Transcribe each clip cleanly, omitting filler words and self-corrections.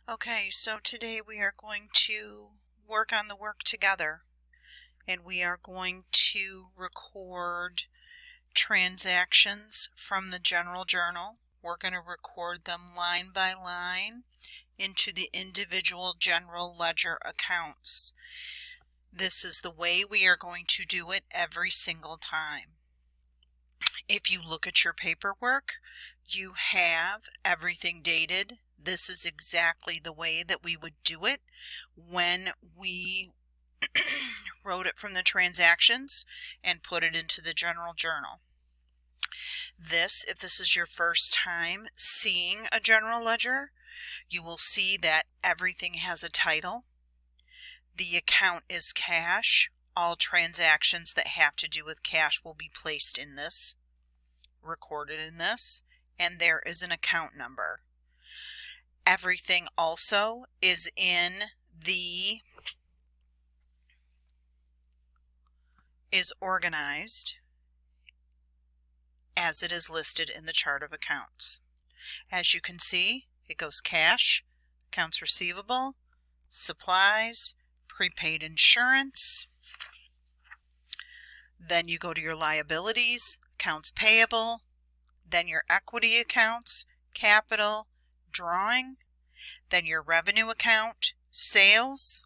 Okay, so today we are going to work on the work together, and we are going to record transactions from the general journal. We're going to record them line by line into the individual general ledger accounts. This is the way we are going to do it every single time. If you look at your paperwork, you have everything dated. This is exactly the way that we would do it when we wrote it from the transactions and put it into the general journal. If this is your first time seeing a general ledger, you will see that everything has a title. The account is cash. All transactions that have to do with cash will be placed in this, recorded in this, and there is an account number. Everything also is organized as it is listed in the chart of accounts. As you can see, it goes cash, accounts receivable, supplies, prepaid insurance. Then you go to your liabilities, accounts payable, then your equity accounts, capital, drawing, then your revenue account, sales,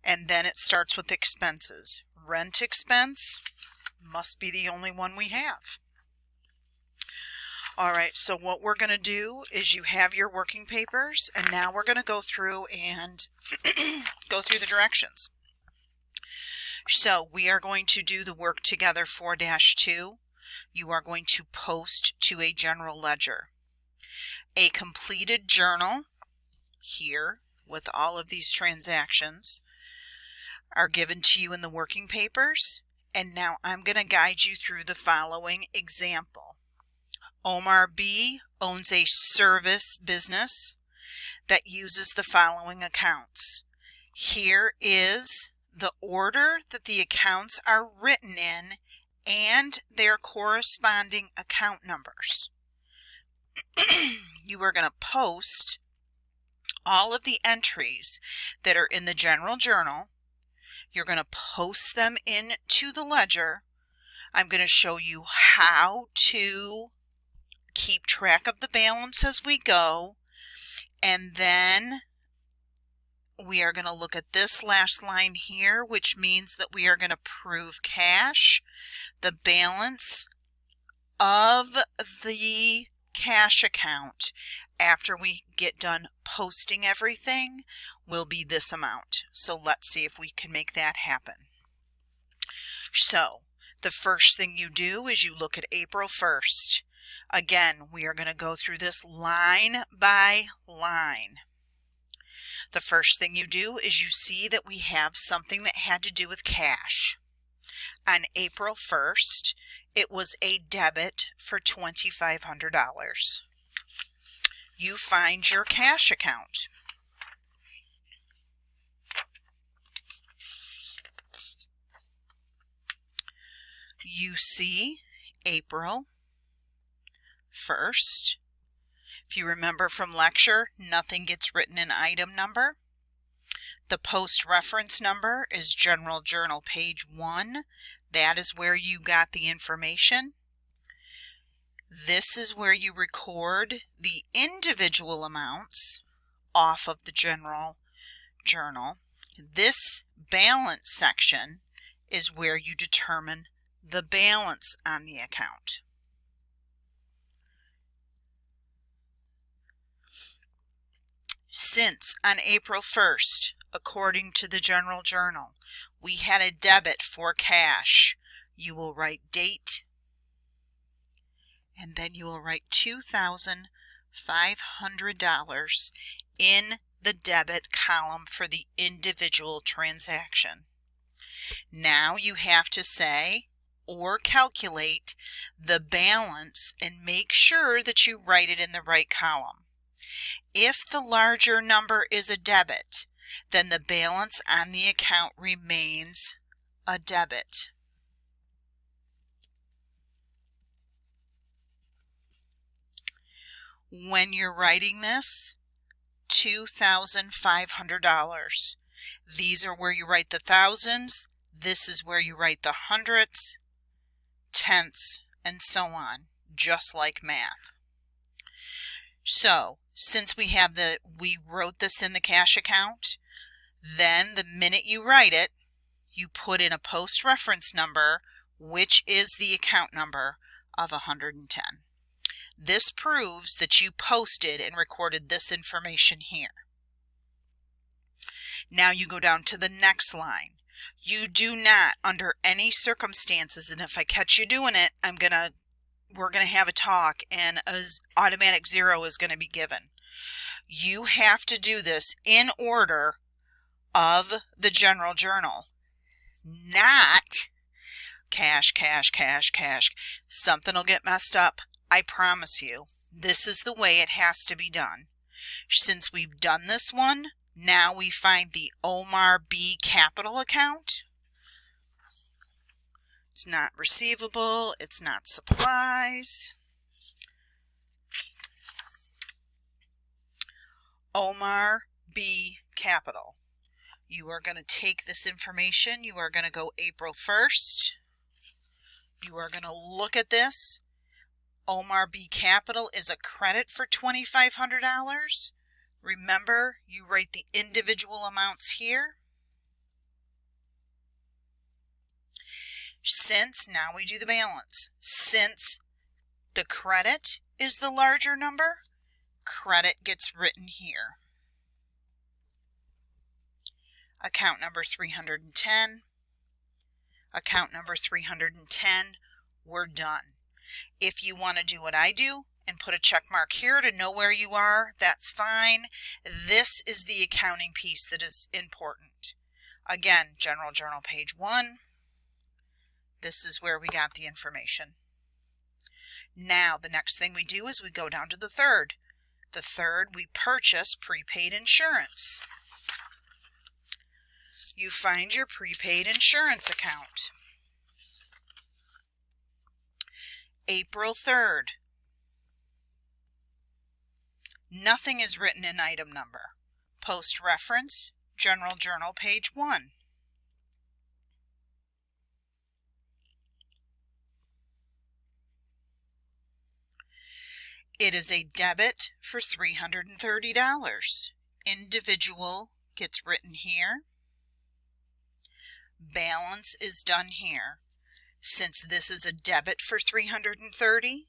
and then it starts with expenses. Rent expense must be the only one we have. All right, so what we're going to do is you have your working papers, and now we're going to go through and go through the directions. So we are going to do the work together 4-2. You are going to post to a general ledger. A completed journal here with all of these transactions are given to you in the working papers, and now I'm going to guide you through the following example. Omar B. owns a service business that uses the following accounts. Here is the order that the accounts are written in and their corresponding account numbers. You are going to post all of the entries that are in the general journal. You're going to post them into the ledger. I'm going to show you how to keep track of the balance as we go, and then we are going to look at this last line here, which means that we are going to prove cash. The balance of the cash account after we get done posting everything will be this amount. So let's see if we can make that happen. So the first thing you do is you look at April 1st. Again, we are going to go through this line by line. The first thing you do is you see that we have something that had to do with cash. On April 1st, it was a debit for $2,500. You find your cash account. You see April 1st. If you remember from lecture, nothing gets written in item number. The post reference number is General Journal page 1. That is where you got the information. This is where you record the individual amounts off of the general journal. This balance section is where you determine the balance on the account. Since on April 1st, according to the general journal, we had a debit for cash, you will write date, and then you will write $2,500 in the debit column for the individual transaction. Now you have to say or calculate the balance and make sure that you write it in the right column. If the larger number is a debit, then the balance on the account remains a debit. When you're writing this, $2,500. These are where you write the thousands. This is where you write the hundredths, tenths, and so on, just like math. So, since we wrote this in the cash account, then the minute you write it, you put in a post reference number, which is the account number of 110. This proves that you posted and recorded this information here. Now you go down to the next line. You do not, under any circumstances, and if I catch you doing it, we're gonna have a talk and an automatic 0 is going to be given. You have to do this in order of the general journal, not cash, cash, cash, cash. Something will get messed up. I promise you, this is the way it has to be done. Since we've done this one, now we find the Omar B. Capital account. It's not receivable, it's not supplies. Omar B. Capital. You are going to take this information, you are going to go April 1st. You are going to look at this. Omar B. Capital is a credit for $2,500. Remember, you write the individual amounts here. Since, now we do the balance. Since the credit is the larger number, credit gets written here. Account number 310. Account number 310, we're done. If you want to do what I do and put a check mark here to know where you are, that's fine. This is the accounting piece that is important. Again, General Journal page 1. This is where we got the information. Now, the next thing we do is we go down to the third. The third, we purchase prepaid insurance. You find your prepaid insurance account. April 3rd. Nothing is written in item number. Post reference, General Journal page 1. It is a debit for $330. Individual gets written here. Balance is done here. Since this is a debit for $330,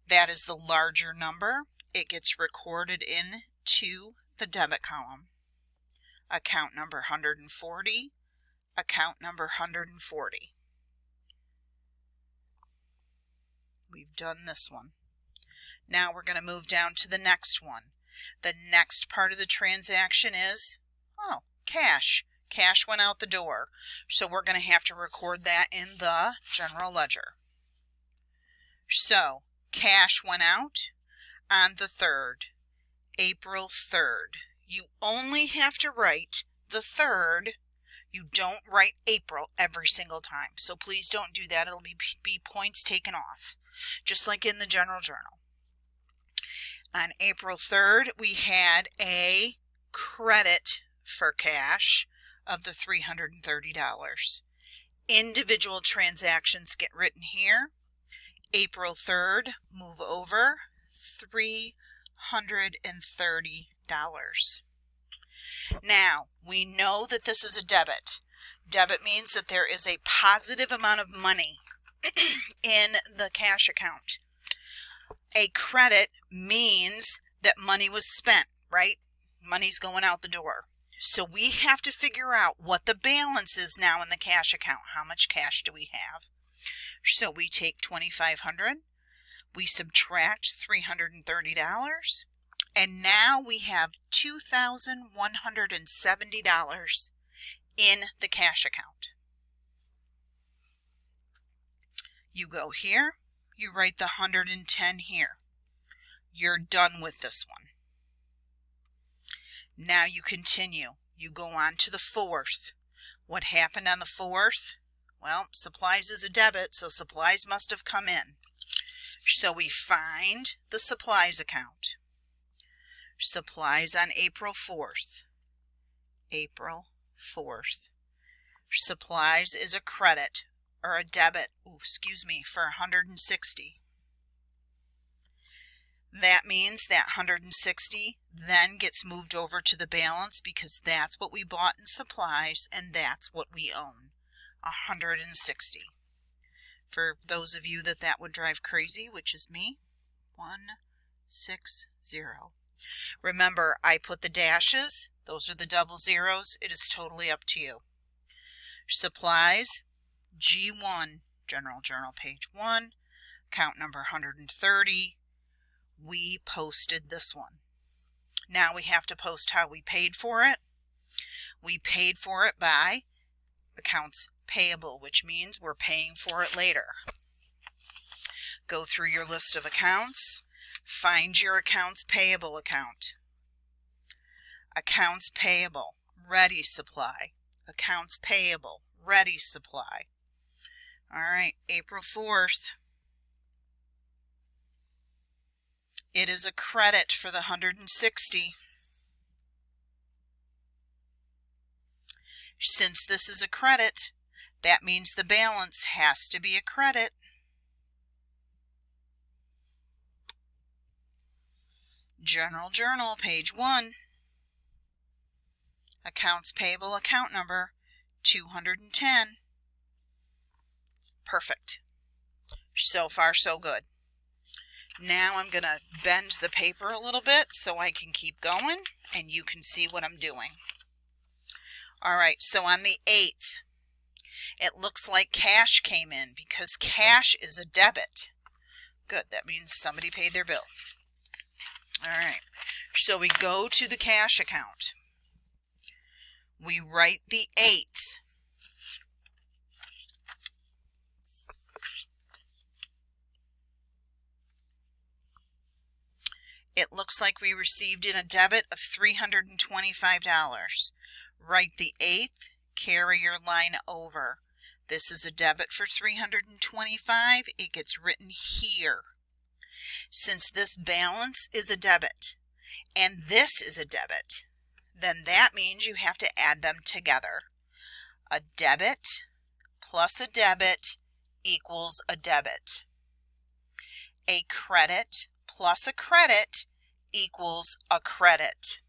that is the larger number. It gets recorded into the debit column. Account number 140, account number 140. We've done this one. Now we're going to move down to the next one. The next part of the transaction is, cash. Cash went out the door. So we're going to have to record that in the general ledger. So cash went out on the 3rd, April 3rd. You only have to write the 3rd. You don't write April every single time. So please don't do that. It'll be points taken off, just like in the general journal. On April 3rd, we had a credit for cash of the $330. Individual transactions get written here. April 3rd, move over, $330. Now, we know that this is a debit. Debit means that there is a positive amount of money in the cash account. A credit means that money was spent, right? Money's going out the door. So we have to figure out what the balance is now in the cash account. How much cash do we have? So we take $2,500, we subtract $330, and now we have $2,170 in the cash account. You go here, you write the 110 here. You're done with this one. Now you continue. You go on to the 4th. What happened on the 4th? Well, supplies is a debit, so supplies must have come in. So we find the supplies account. Supplies on April 4th. April 4th. Supplies is a credit or a debit, for 160. That means that 160 then gets moved over to the balance because that's what we bought in supplies and that's what we own, 160. For those of you that would drive crazy, which is me, 160. Remember, I put the dashes, those are the double zeros. It is totally up to you. Supplies, G1, General Journal, page 1, account number 130. We posted this one. Now we have to post how we paid for it. We paid for it by accounts payable, which means we're paying for it later. Go through your list of accounts. Find your accounts payable account. Accounts payable, ready supply. Accounts payable, ready supply. All right, April 4th. It is a credit for the 160. Since this is a credit, that means the balance has to be a credit. General Journal, page 1. Accounts payable account number 210. Perfect. So far, so good. Now I'm going to bend the paper a little bit so I can keep going and you can see what I'm doing. All right, so on the 8th, it looks like cash came in because cash is a debit. Good, that means somebody paid their bill. All right, so we go to the cash account. We write the 8th. It looks like we received in a debit of $325. Write the 8th, carry your line over. This is a debit for $325. It gets written here. Since this balance is a debit and this is a debit, then that means you have to add them together. A debit plus a debit equals a debit. A credit plus a credit equals a credit.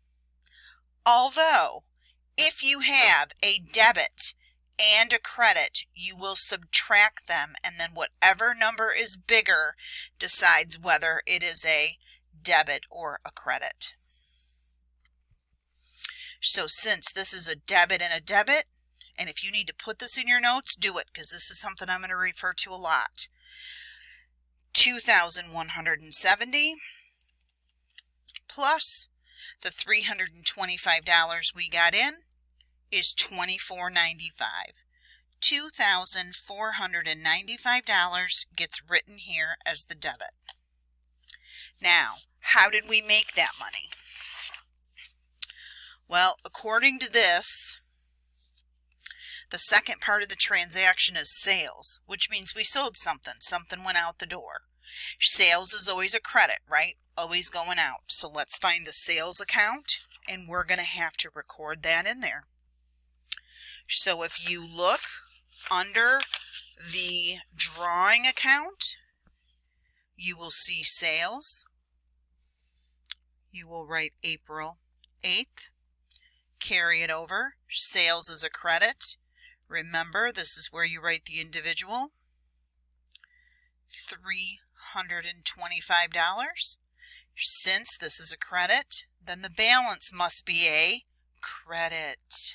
Although, if you have a debit and a credit, you will subtract them, and then whatever number is bigger decides whether it is a debit or a credit. So since this is a debit and a debit, and if you need to put this in your notes, do it, because this is something I'm going to refer to a lot. $2,170 plus the $325 we got in is $2,495. $2,495 gets written here as the debit. Now, how did we make that money? Well, according to this, the second part of the transaction is sales, which means we sold something. Something went out the door. Sales is always a credit, right? Always going out. So let's find the sales account, and we're going to have to record that in there. So if you look under the drawing account, you will see sales. You will write April 8th. Carry it over. Sales is a credit. Remember, this is where you write the individual. $325. Since this is a credit, then the balance must be a credit.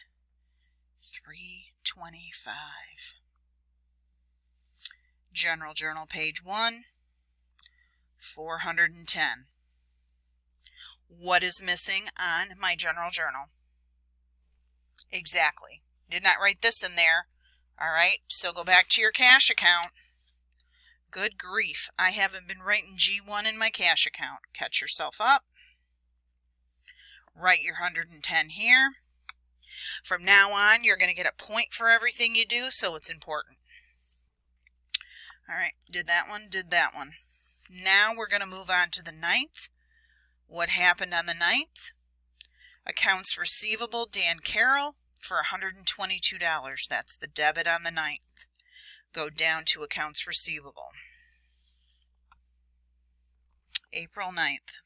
$325. General Journal, page 1, 410. What is missing on my General Journal? Exactly. Did not write this in there. All right, so go back to your cash account. Good grief, I haven't been writing G1 in my cash account. Catch yourself up. Write your 110 here. From now on, you're going to get a point for everything you do, so it's important. All right, did that one, did that one. Now we're going to move on to the 9th. What happened on the 9th? Accounts receivable, Dan Carroll, for $122. That's the debit on the 9th. Go down to accounts receivable. April 9th.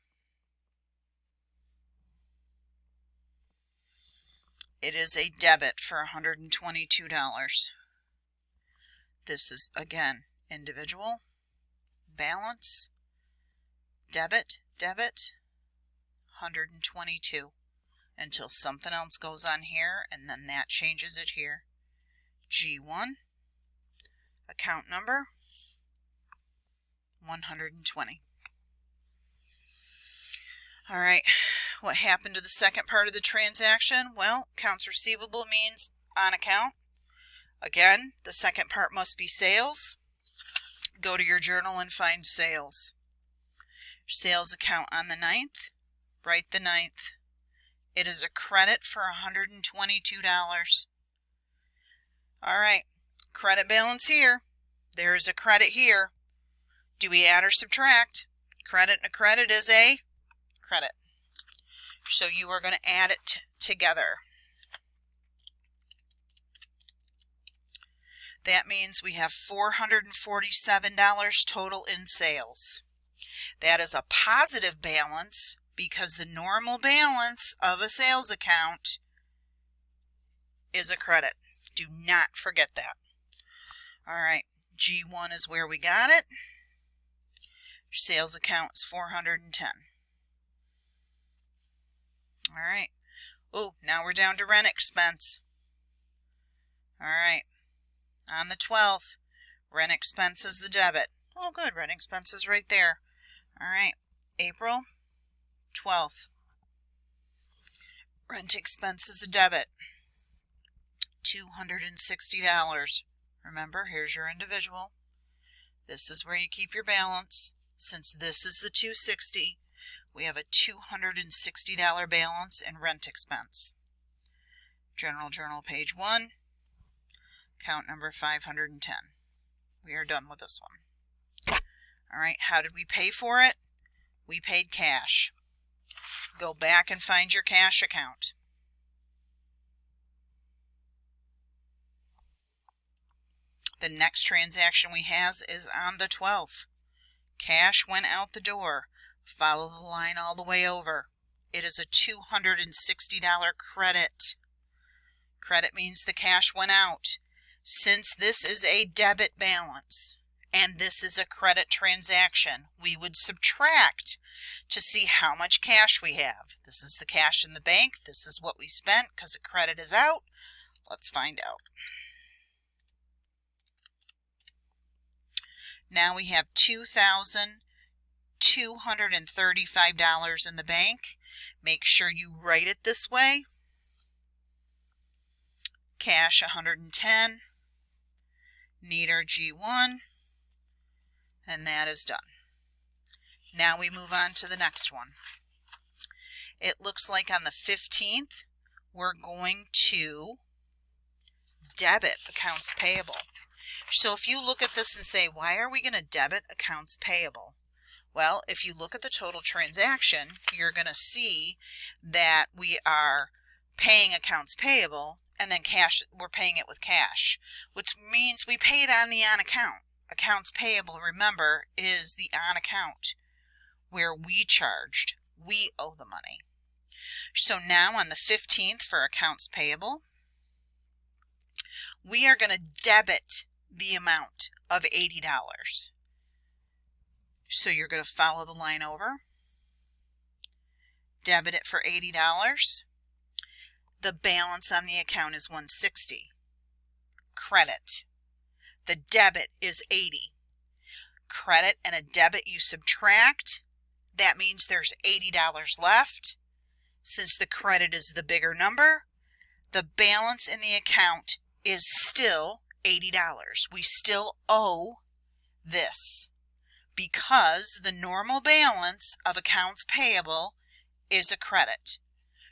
It is a debit for $122. This is, again, individual, balance, debit, 122. Until something else goes on here, and then that changes it here. G1, account number, 120. All right, what happened to the second part of the transaction? Well, accounts receivable means on account. Again, the second part must be sales. Go to your journal and find sales. Sales account on the 9th, write the 9th. It is a credit for $122. All right, credit balance here. There is a credit here. Do we add or subtract? Credit and a credit is a credit. So you are going to add it together. That means we have $447 total in sales. That is a positive balance because the normal balance of a sales account is a credit. Do not forget that. All right, G1 is where we got it. Sales account is 410. All right. Oh, now we're down to rent expense. All right. On the 12th, rent expense is the debit. Oh, good. Rent expense is right there. All right. April 12th. Rent expense is a debit. $260. Remember, here's your individual. This is where you keep your balance. Since this is the $260, we have a $260 balance in rent expense. General Journal, page 1, account number 510. We are done with this one. All right, how did we pay for it? We paid cash. Go back and find your cash account. The next transaction we have is on the 12th. Cash went out the door. Follow the line all the way over. It is a $260 credit. Credit means the cash went out. Since this is a debit balance and this is a credit transaction, we would subtract to see how much cash we have. This is the cash in the bank. This is what we spent because a credit is out. Let's find out. Now we have $2,235 in the bank. Make sure you write it this way. Cash 110. Need our G1. And that is done. Now we move on to the next one. It looks like on the 15th, we're going to debit accounts payable. So if you look at this and say, why are we going to debit accounts payable? Well, if you look at the total transaction, you're going to see that we are paying accounts payable and then cash, we're paying it with cash, which means we pay it on the on account. Accounts payable, remember, is the on account where we charged. We owe the money. So now on the 15th for accounts payable, we are going to debit the amount of $80. So you're going to follow the line over, debit it for $80. The balance on the account is $160. Credit. The debit is $80. Credit and a debit you subtract. That means there's $80 left. Since the credit is the bigger number, the balance in the account is still $80. We still owe this because the normal balance of accounts payable is a credit.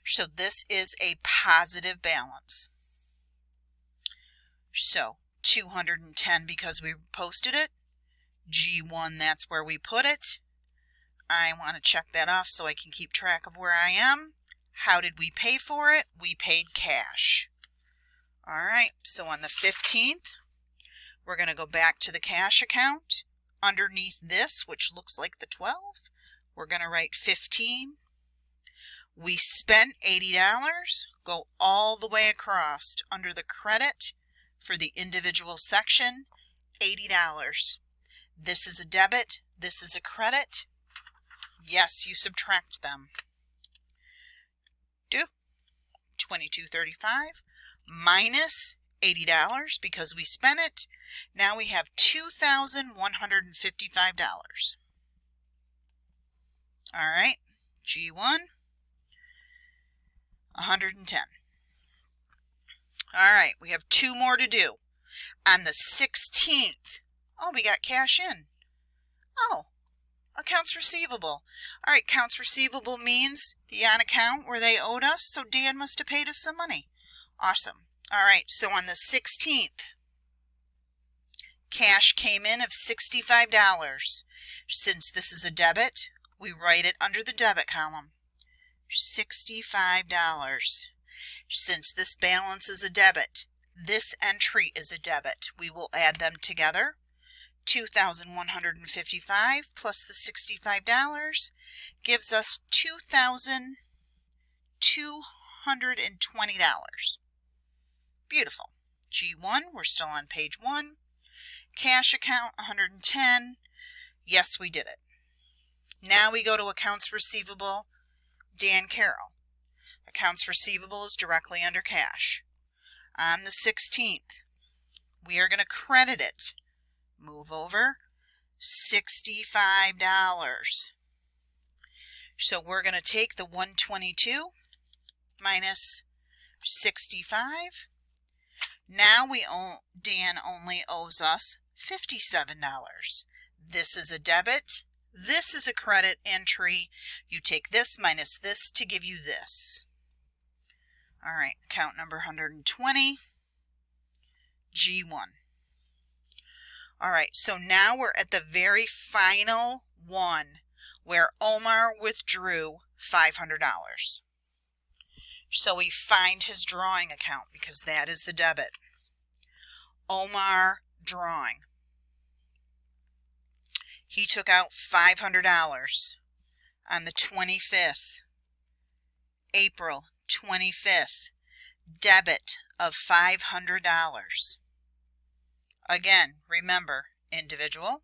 So this is a positive balance. So 210 because we posted it. G1, that's where we put it. I want to check that off so I can keep track of where I am. How did we pay for it? We paid cash. All right, so on the 15th, we're going to go back to the cash account. Underneath this, which looks like the 12, we're going to write 15. We spent $80. Go all the way across under the credit for the individual section, $80. This is a debit. This is a credit. Yes, you subtract them. Do $22.35 minus $80 because we spent it. Now we have $2,155. All right, G1, 110. All right, we have two more to do. On the 16th, oh, we got cash in. Oh, accounts receivable. All right, accounts receivable means the on account where they owed us, so Dan must have paid us some money. Awesome. All right, so on the 16th, cash came in of $65. Since this is a debit, we write it under the debit column. $65. Since this balance is a debit, this entry is a debit. We will add them together. $2,155 plus the $65 gives us $2,220. Beautiful. G1, we're still on page 1. Cash account, 110. Yes, we did it. Now we go to accounts receivable, Dan Carroll. Accounts receivable is directly under cash. On the 16th, we are going to credit it. Move over, $65. So we're going to take the 122 minus 65. Now Dan only owes us $57. This is a debit. This is a credit entry. You take this minus this to give you this. All right, account number 120, G1. All right, so now we're at the very final one where Omar withdrew $500. So we find his drawing account because that is the debit. Omar drawing. He took out $500 on the 25th, April 25th, debit of $500. Again, remember, individual,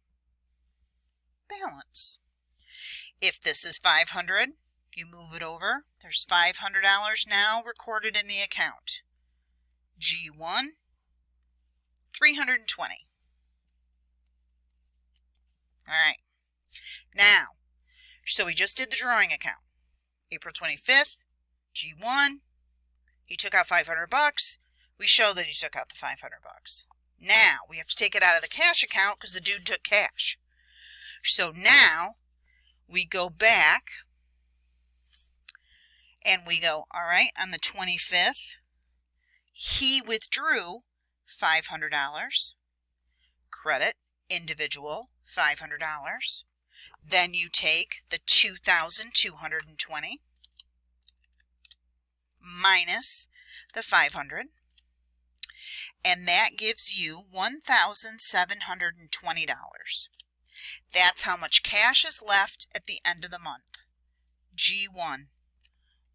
balance. If this is $500, you move it over. There's $500 now recorded in the account. G1, 320. All right. Now, so we just did the drawing account. April 25th, G1, he took out $500. We show that he took out the $500. Now, we have to take it out of the cash account because the dude took cash. So now, we go back and we go, all right, on the 25th, he withdrew $500. Credit, individual, $500. Then you take the $2,220 minus the $500. And that gives you $1,720. That's how much cash is left at the end of the month. G1,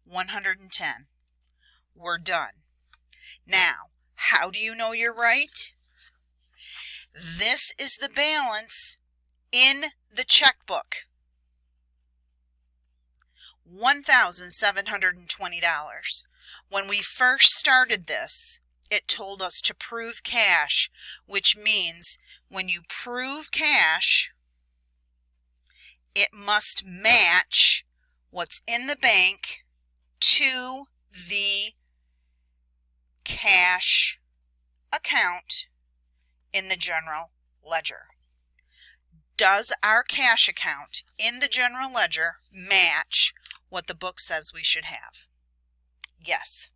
110. We're done. Now, how do you know you're right? This is the balance in the checkbook. $1,720. When we first started this, it told us to prove cash, which means when you prove cash, it must match what's in the bank to the cash account in the general ledger. Does our cash account in the general ledger match what the book says we should have? Yes.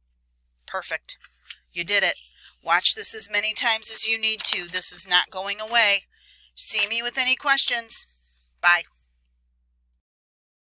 Perfect. You did it. Watch this as many times as you need to. This is not going away. See me with any questions. Bye.